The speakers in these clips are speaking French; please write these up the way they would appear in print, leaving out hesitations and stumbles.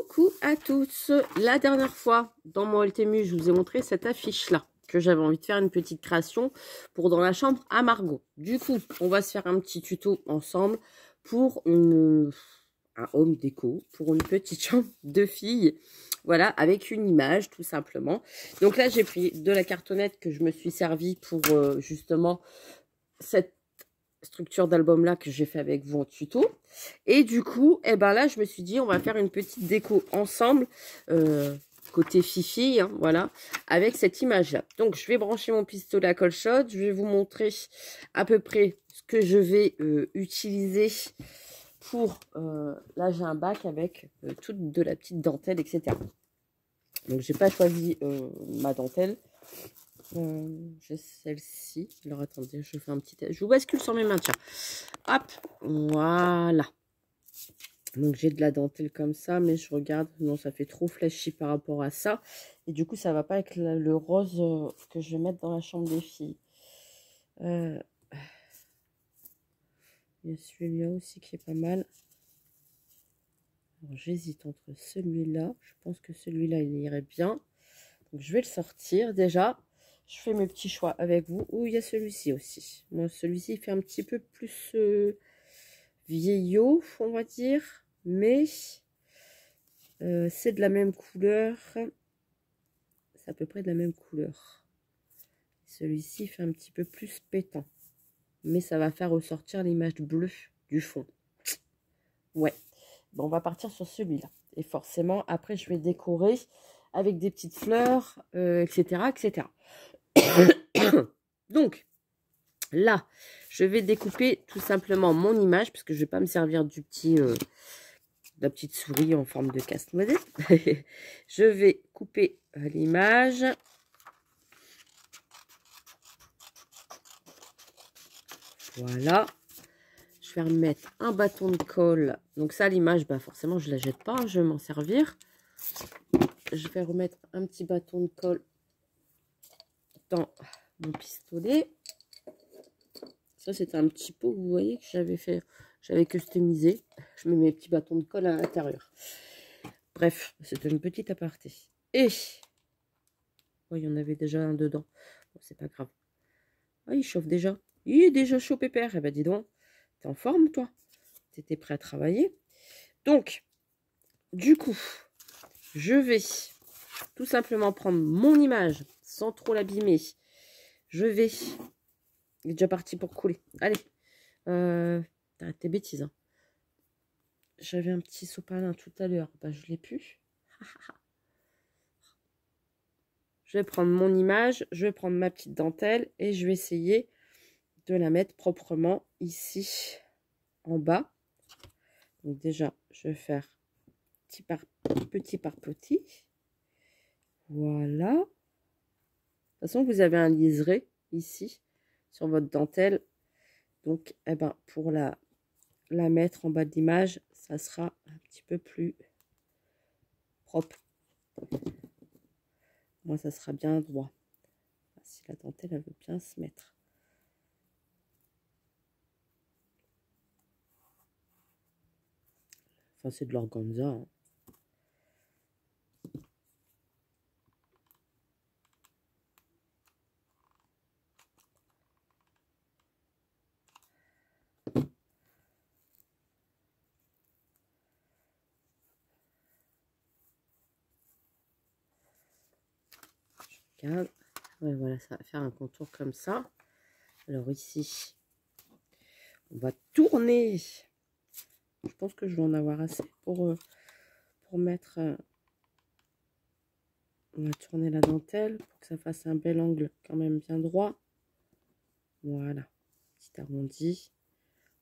Coucou à tous. La dernière fois, dans mon Ultemu, je vous ai montré cette affiche-là, que j'avais envie de faire une petite création pour dans la chambre à Margot. Du coup, on va se faire un petit tuto ensemble pour un home déco, pour une petite chambre de fille. Voilà, avec une image, tout simplement. Donc là, j'ai pris de la cartonnette que je me suis servi pour justement cette structure d'album là que j'ai fait avec vous en tuto. Et du coup, eh ben là, je me suis dit, on va faire une petite déco ensemble, côté fifi, hein, voilà, avec cette image-là. Donc, je vais brancher mon pistolet à colchotte. Je vais vous montrer à peu près ce que je vais utiliser pour... là, j'ai un bac avec toute de la petite dentelle, etc. Donc, j'ai pas choisi ma dentelle. J'ai celle-ci. Alors, attendez, je fais un petit... Je vous bascule sur mes mains, tiens. Hop, voilà. Donc, j'ai de la dentelle comme ça, mais je regarde. Non, ça fait trop flashy par rapport à ça. Et du coup, ça va pas avec le rose que je vais mettre dans la chambre des filles. Il y a celui-là aussi qui est pas mal. J'hésite entre celui-là. Je pense que celui-là, il irait bien. Donc, je vais le sortir déjà. Je fais mes petits choix avec vous. Ou il y a celui-ci aussi. Moi, celui-ci, il fait un petit peu plus vieillot, on va dire. Mais c'est de la même couleur. C'est à peu près de la même couleur. Celui-ci fait un petit peu plus pétant. Mais ça va faire ressortir l'image bleue du fond. Ouais. Bon, on va partir sur celui-là. Et forcément, après, je vais décorer avec des petites fleurs, etc., etc. Donc, là, je vais découper tout simplement mon image, parce que je ne vais pas me servir du petit, de la petite souris en forme de casse-noisette. Je vais couper l'image. Voilà. Je vais remettre un bâton de colle. Donc ça, l'image, bah forcément, je ne la jette pas, hein, je vais m'en servir. Je vais remettre un petit bâton de colle dans mon pistolet. Ça, c'est un petit pot, vous voyez, que j'avais fait, j'avais customisé. Je mets mes petits bâtons de colle à l'intérieur. Bref, c'est une petite aparté. Et, oh, il y en avait déjà un dedans. Bon, c'est pas grave. Ah, il chauffe déjà. Il est déjà chaud, pépère. Eh ben, dis donc, t'es en forme, toi? T'étais prêt à travailler? Donc, du coup, je vais tout simplement prendre mon image sans trop l'abîmer. Je vais... Il est déjà parti pour couler. Allez. T'arrêtes tes bêtises. Hein. J'avais un petit sopalin tout à l'heure. Bah, je l'ai plus. Je vais prendre mon image. Je vais prendre ma petite dentelle. Et je vais essayer de la mettre proprement ici en bas. Donc déjà, je vais faire petit par petit. Voilà. De toute façon, vous avez un liseré ici sur votre dentelle. Donc, eh ben, pour la mettre en bas de l'image, ça sera un petit peu plus propre. Moi, ça sera bien droit. Si la dentelle, elle veut bien se mettre. Enfin, c'est de l'organza. Hein. Regarde. Ouais, voilà, ça va faire un contour comme ça. Alors ici, on va tourner. Je pense que je vais en avoir assez pour mettre... on va tourner la dentelle pour que ça fasse un bel angle quand même bien droit. Voilà. Petit arrondi.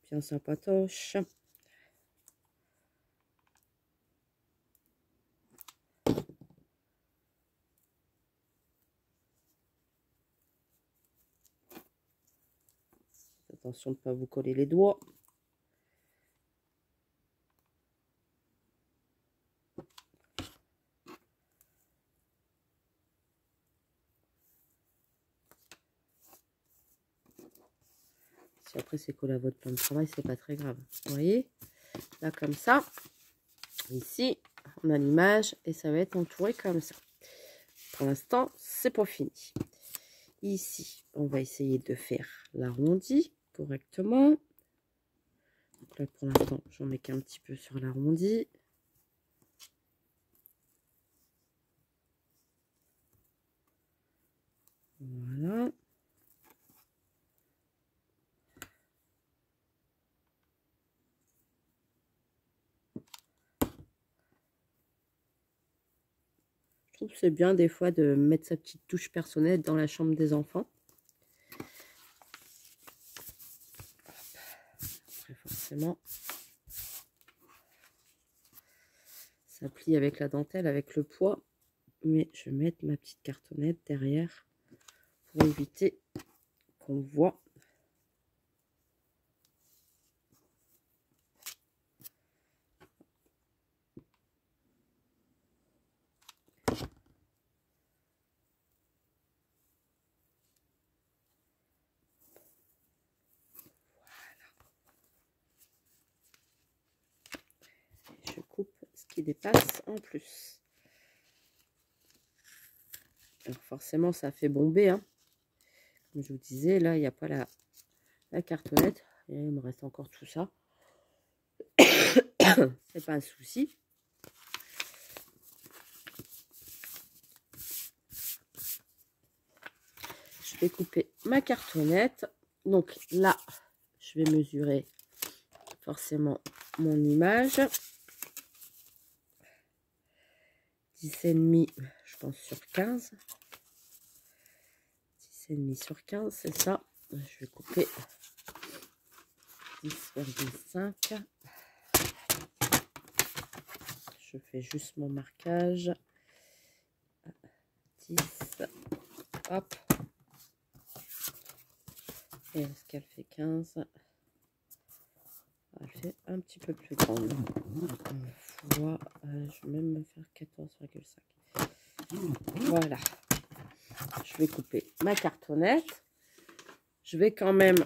Bien sympatoche. Attention de ne pas vous coller les doigts. Si après c'est collé à votre plan de travail, c'est pas très grave. Vous voyez? Là comme ça. Ici. on a l'image et ça va être entouré comme ça. Pour l'instant, c'est pas fini. Ici, on va essayer de faire l'arrondi correctement. Donc là, pour l'instant, j'en mets qu'un petit peu sur l'arrondi. Voilà. Je trouve que c'est bien des fois de mettre sa petite touche personnelle dans la chambre des enfants. Après, forcément, ça plie avec la dentelle, avec le poids. Mais je vais mettre ma petite cartonnette derrière pour éviter qu'on voit. Je coupe ce qui dépasse en plus. Alors forcément, ça fait bomber. Hein. Comme je vous disais, là, il n'y a pas la cartonnette. Et il me reste encore tout ça. C'est pas un souci. Je vais couper ma cartonnette. Donc là, je vais mesurer forcément mon image. 10,5, je pense, sur 15. 10,5 sur 15, c'est ça. Je vais couper 10,5. Je fais juste mon marquage. 10. Hop. Et est-ce qu'elle fait 15? Elle fait un petit peu plus grande. Je vais même me faire 14,5. Voilà. Je vais couper ma cartonnette. Je vais quand même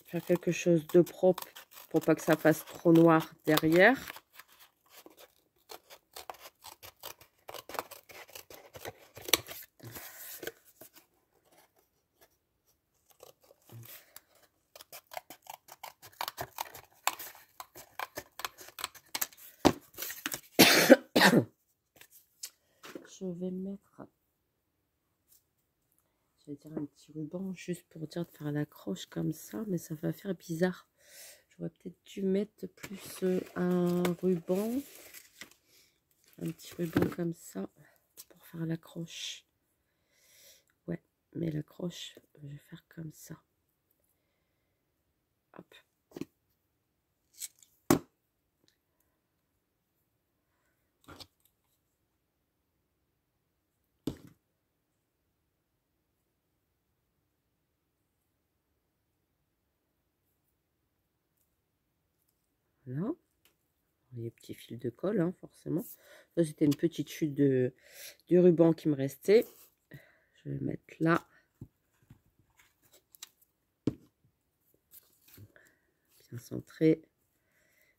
faire quelque chose de propre pour pas que ça fasse trop noir derrière. Je vais mettre, je vais dire un petit ruban juste pour dire de faire l'accroche comme ça, mais ça va faire bizarre. J'aurais peut-être dû mettre plus un ruban, un petit ruban comme ça pour faire l'accroche. Ouais, mais l'accroche, je vais faire comme ça. Hop. Voilà. Les petits fils de colle, hein, forcément. Ça, c'était une petite chute de ruban qui me restait. Je vais le mettre là. Bien centré.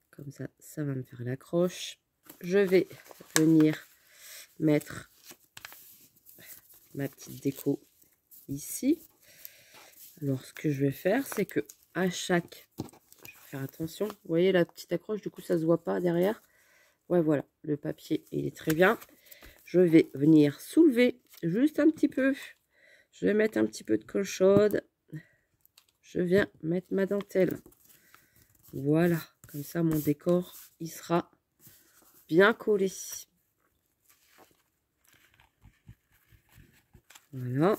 Comme ça, ça va me faire l'accroche. Je vais venir mettre ma petite déco ici. Alors, ce que je vais faire, c'est que à chaque... Je vais faire attention. Vous voyez la petite accroche, du coup, ça se voit pas derrière. Ouais, voilà. Le papier, il est très bien. Je vais venir soulever juste un petit peu. Je vais mettre un petit peu de colle chaude. Je viens mettre ma dentelle. Voilà. Comme ça, mon décor, il sera bien collé. Voilà.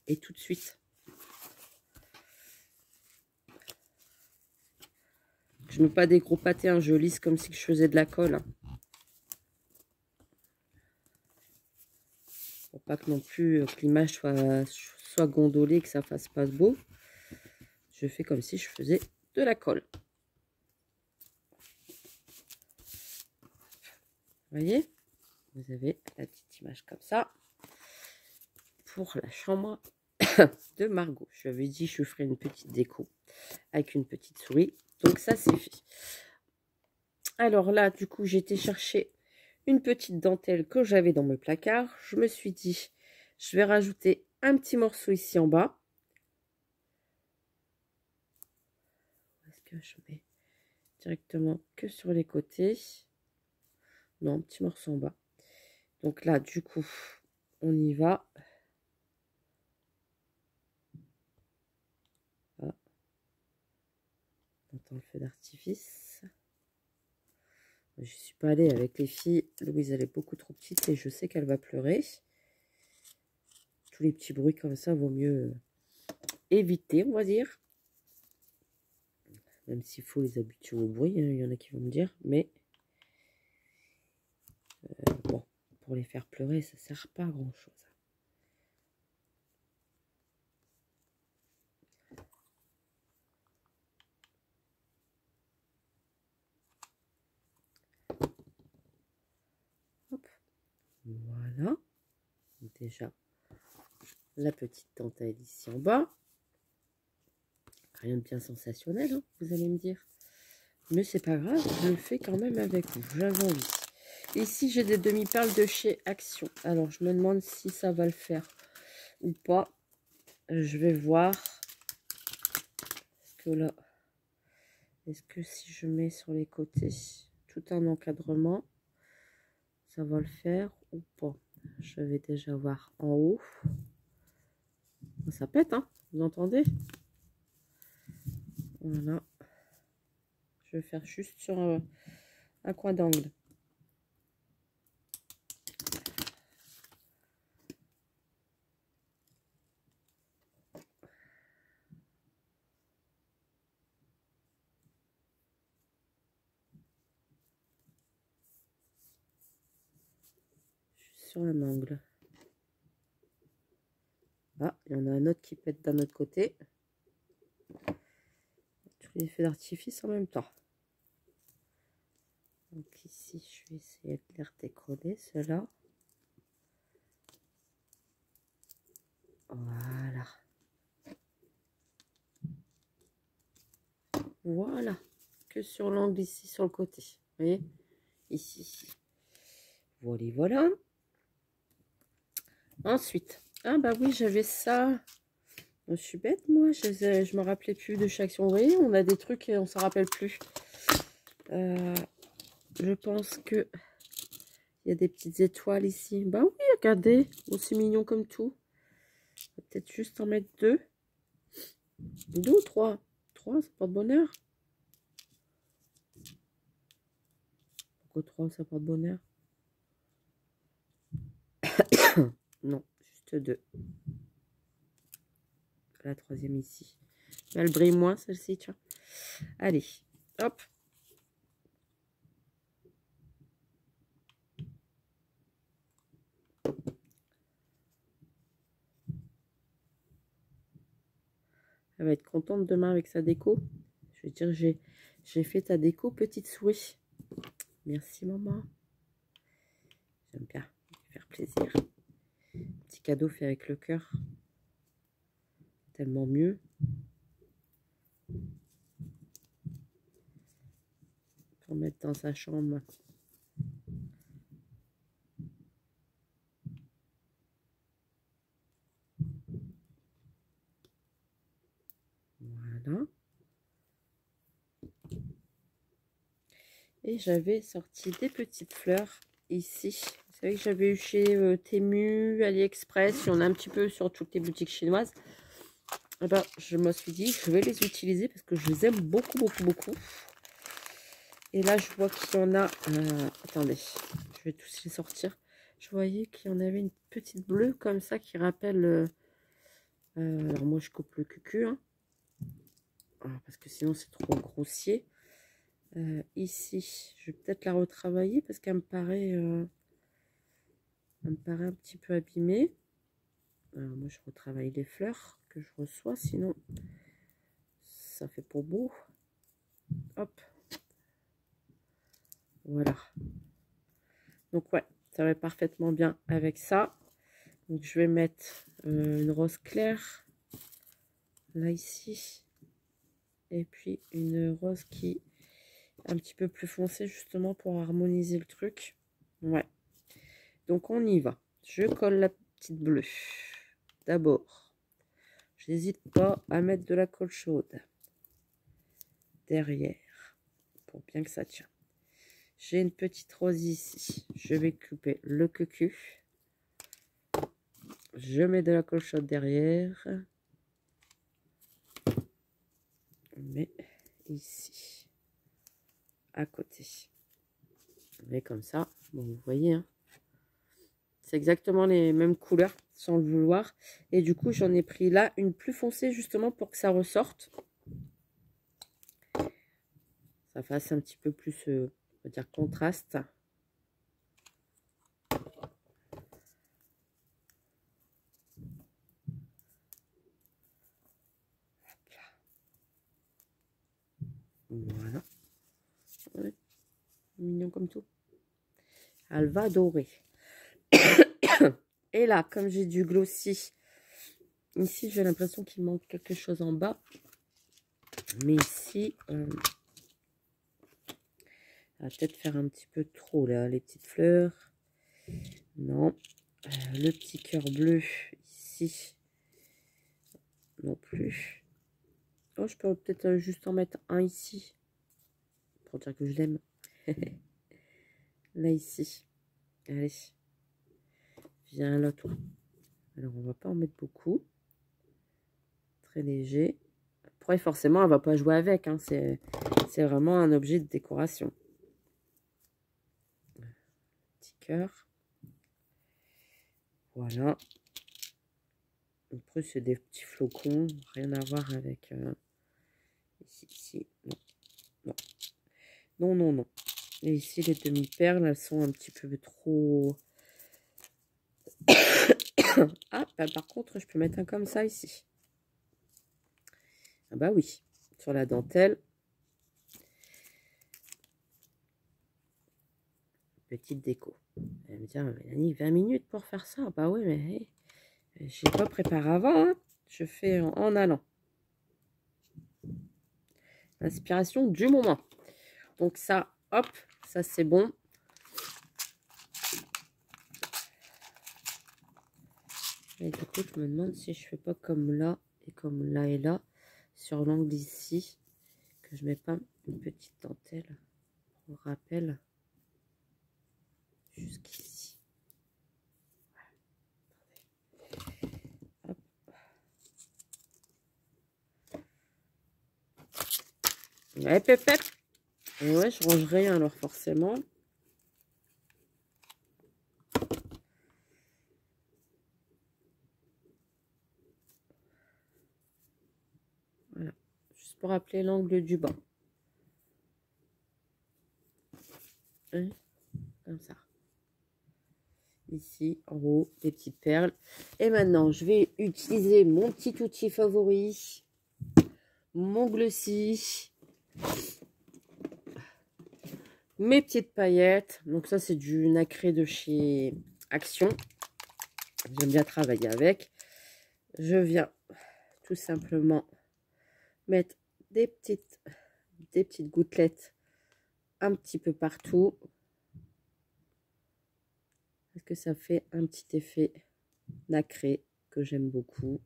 Et tout de suite. Je ne mets pas des gros pâtés, hein, je lisse comme si je faisais de la colle. Pour pas que non plus que l'image soit gondolée, que ça fasse pas beau. Je fais comme si je faisais de la colle. Vous voyez? Vous avez la petite image comme ça. Pour la chambre de Margot. Je lui avais dit que je ferais une petite déco avec une petite souris. Donc ça, c'est fait. Alors là, du coup, j'ai été chercher une petite dentelle que j'avais dans mes placards. Je me suis dit, je vais rajouter un petit morceau ici en bas. Est-ce que je mets directement que sur les côtés? Non, un petit morceau en bas. Donc là, du coup, on y va. Ah. On entend le feu d'artifice. Je ne suis pas allée avec les filles. Louise, elle est beaucoup trop petite et je sais qu'elle va pleurer. Tous les petits bruits comme ça, vaut mieux éviter, on va dire. Même s'il faut les habituer au bruit, hein, il y en a qui vont me dire. Mais bon, pour les faire pleurer, ça ne sert pas à grand-chose. Voilà. Déjà, la petite dentelle ici en bas. Rien de bien sensationnel, hein, vous allez me dire. Mais c'est pas grave, je le fais quand même avec vous. J'avais envie. Ici, j'ai des demi-perles de chez Action. Alors, je me demande si ça va le faire ou pas. Je vais voir. Parce que là, est-ce que si je mets sur les côtés tout un encadrement, ça va le faire ou pas? Je vais déjà voir en haut. Ça pète, hein? Vous entendez? Voilà. Je vais faire juste sur un coin d'angle. Sur un angle. Ah, il y en a un autre qui pète d'un autre côté. Tous les feux d'artifice en même temps. Donc ici, je vais essayer de les redécoller, ceux-là. Voilà. Voilà. Que sur l'angle ici, sur le côté. Vous voyez? Ici. Voilà, voilà. Ensuite. Ah bah oui, j'avais ça. Je suis bête, moi. Je me rappelais plus de chaque action. Vous voyez, on a des trucs et on s'en rappelle plus. Je pense que il y a des petites étoiles ici. Bah oui, regardez. Aussi mignon comme tout. Peut-être juste en mettre deux. Deux ou trois. Trois, ça porte bonheur. Pourquoi trois, ça porte bonheur? Non, juste deux. La troisième ici. Elle brille moins, celle-ci, tiens. Allez, hop. Elle va être contente demain avec sa déco. Je vais dire, j'ai fait ta déco, petite souris. Merci, maman. J'aime bien faire plaisir. Petit cadeau fait avec le cœur. Tellement mieux. Pour mettre dans sa chambre. Voilà. Et j'avais sorti des petites fleurs ici. Vous savez que j'avais eu chez Temu, AliExpress. Il y en a un petit peu sur toutes les boutiques chinoises. Eh ben, je me suis dit, je vais les utiliser parce que je les aime beaucoup, beaucoup, beaucoup. Et là, je vois qu'il y en a... attendez, je vais tous les sortir. Je voyais qu'il y en avait une petite bleue comme ça qui rappelle... alors moi, je coupe le cucu. Hein. Ah, parce que sinon, c'est trop grossier. Ici, je vais peut-être la retravailler parce qu'elle me paraît... elle me paraît un petit peu abîmée. Alors, moi, je retravaille les fleurs que je reçois. Sinon, ça fait pour beau. Hop. Voilà. Donc, ouais, ça va parfaitement bien avec ça. Donc, je vais mettre une rose claire. Là, ici. et puis une rose qui est un petit peu plus foncée justement pour harmoniser le truc. Ouais. Donc on y va. Je colle la petite bleue. D'abord, j'hésite pas à mettre de la colle chaude derrière pour bien que ça tienne. J'ai une petite rose ici. Je vais couper le cucu. Je mets de la colle chaude derrière. Mais ici, à côté. Mais comme ça, bon, vous voyez, hein, c'est exactement les mêmes couleurs sans le vouloir. Et du coup, j'en ai pris là une plus foncée justement pour que ça ressorte. Ça fasse un petit peu plus, on va dire, contraste. Voilà. Ouais. Mignon comme tout. Elle va dorer. Et là, comme j'ai du glossy, ici, j'ai l'impression qu'il manque quelque chose en bas. Mais ici, on va peut-être faire un petit peu trop, là, les petites fleurs. Non. Le petit cœur bleu, ici. Non plus. Oh, je peux peut-être juste en mettre un ici. Pour dire que je l'aime. Là, ici. Allez. Viens là, toi. Alors, on va pas en mettre beaucoup. Très léger. Après, forcément, elle va pas jouer avec. Hein. C'est vraiment un objet de décoration. Petit cœur. Voilà. Après, c'est des petits flocons. Rien à voir avec... ici. Non. Non. Non, non, non. Et ici, les demi-perles, elles sont un petit peu trop... Ah, bah, par contre, je peux mettre un comme ça ici. Ah bah oui, sur la dentelle. Petite déco. Elle va me dire, Mélanie, 20 minutes pour faire ça. Bah oui, mais je n'ai pas préparé avant. Hein. Je fais en allant. L'inspiration du moment. Donc ça, hop, ça c'est bon. Et du coup, je me demande si je fais pas comme là et comme là et là, sur l'angle ici, que je mets pas une petite dentelle pour rappel jusqu'ici. Hop. Ouais, pep. Et ouais, je range rien alors forcément. Voilà, juste pour rappeler l'angle du bas. Hein, comme ça. Ici, en haut, des petites perles. Et maintenant, je vais utiliser mon petit outil favori, mon glossy, mes petites paillettes. Donc ça, c'est du nacré de chez Action. J'aime bien travailler avec. Je viens tout simplement mettre des petites gouttelettes un petit peu partout. Parce que ça fait un petit effet nacré que j'aime beaucoup.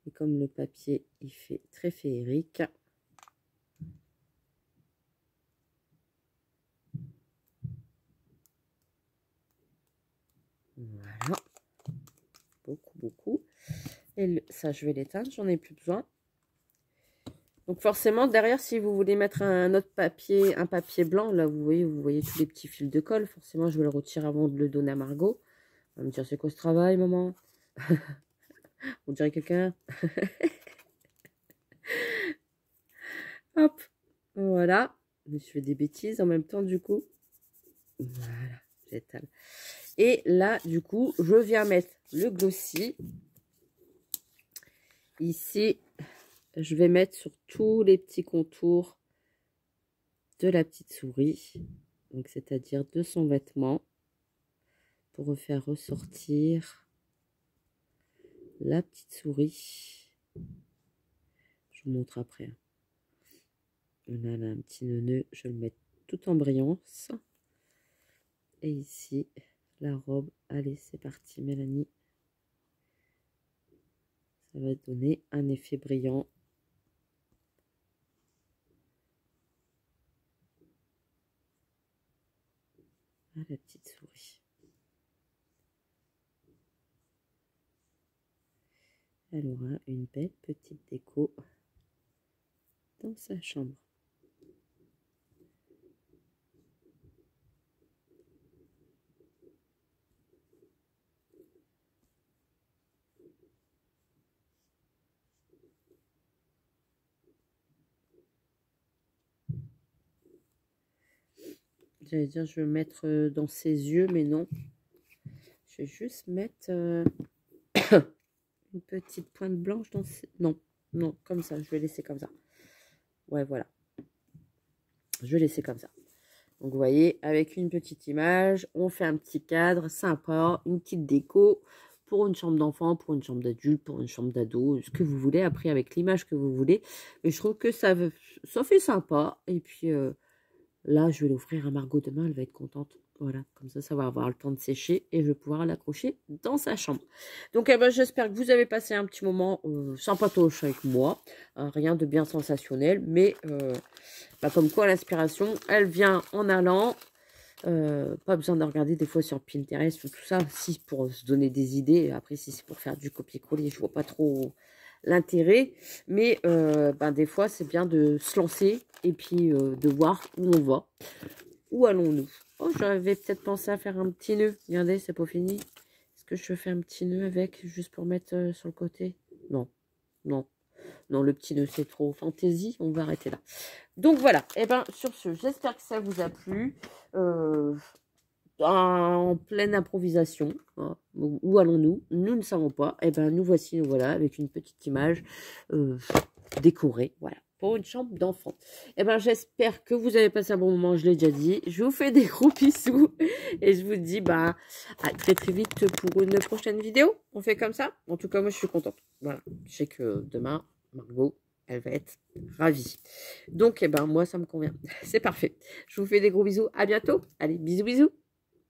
Et comme le papier, il fait très féerique. Voilà. Beaucoup. Et ça, je vais l'éteindre, j'en ai plus besoin. Donc forcément, derrière, si vous voulez mettre un autre papier, un papier blanc, là, vous voyez tous les petits fils de colle. Forcément, je vais le retirer avant de le donner à Margot. Elle va me dire, c'est quoi ce travail, maman? On dirait quelqu'un. Hop, voilà. Je fais des bêtises en même temps, du coup. Voilà, j'étale. Et là, du coup, je viens mettre le glossy. Ici, je vais mettre sur tous les petits contours de la petite souris. Donc, c'est-à-dire de son vêtement. Pour faire ressortir la petite souris. Je vous montre après. Hein. On a là un petit nœud, je vais le mettre tout en brillance. Et ici, la robe. Allez, c'est parti, Mélanie. Ça va donner un effet brillant. Ah, la petite souris. Elle aura une belle petite déco dans sa chambre. J'allais dire, je vais mettre dans ses yeux, mais non. Je vais juste mettre une petite pointe blanche dans ses... Non, non, comme ça, je vais laisser comme ça. Ouais, voilà. Je vais laisser comme ça. Donc, vous voyez, avec une petite image, on fait un petit cadre sympa, une petite déco pour une chambre d'enfant, pour une chambre d'adulte, pour une chambre d'ado, ce que vous voulez, après avec l'image que vous voulez. Mais je trouve que ça fait sympa. Et puis... là, je vais l'offrir à Margot demain, elle va être contente. Voilà, comme ça va avoir le temps de sécher et je vais pouvoir l'accrocher dans sa chambre. Donc, eh ben, j'espère que vous avez passé un petit moment sympatoche avec moi. Rien de bien sensationnel, mais comme quoi l'inspiration, elle vient en allant. Pas besoin de regarder des fois sur Pinterest ou tout ça, si pour se donner des idées. Après, si c'est pour faire du copier-coller, je vois pas trop l'intérêt, mais des fois c'est bien de se lancer et puis de voir où on va. Où allons-nous? Oh, j'avais peut-être pensé à faire un petit nœud. Regardez, c'est pas fini. Est-ce que je fais un petit nœud avec, juste pour mettre sur le côté? Non, non, non, le petit nœud c'est trop fantaisie, on va arrêter là. Donc voilà, et ben sur ce, j'espère que ça vous a plu. En pleine improvisation. Hein. Où allons-nous? Nous ne savons pas. Et ben nous voici, nous voilà, avec une petite image décorée. Voilà, pour une chambre d'enfant. Et ben j'espère que vous avez passé un bon moment, je l'ai déjà dit. Je vous fais des gros bisous. Et je vous dis à très très vite pour une prochaine vidéo. On fait comme ça. En tout cas, moi je suis contente. Voilà, je sais que demain, Margot, elle va être ravie. Donc, moi, ça me convient. C'est parfait. Je vous fais des gros bisous. À bientôt. Allez, bisous, bisous.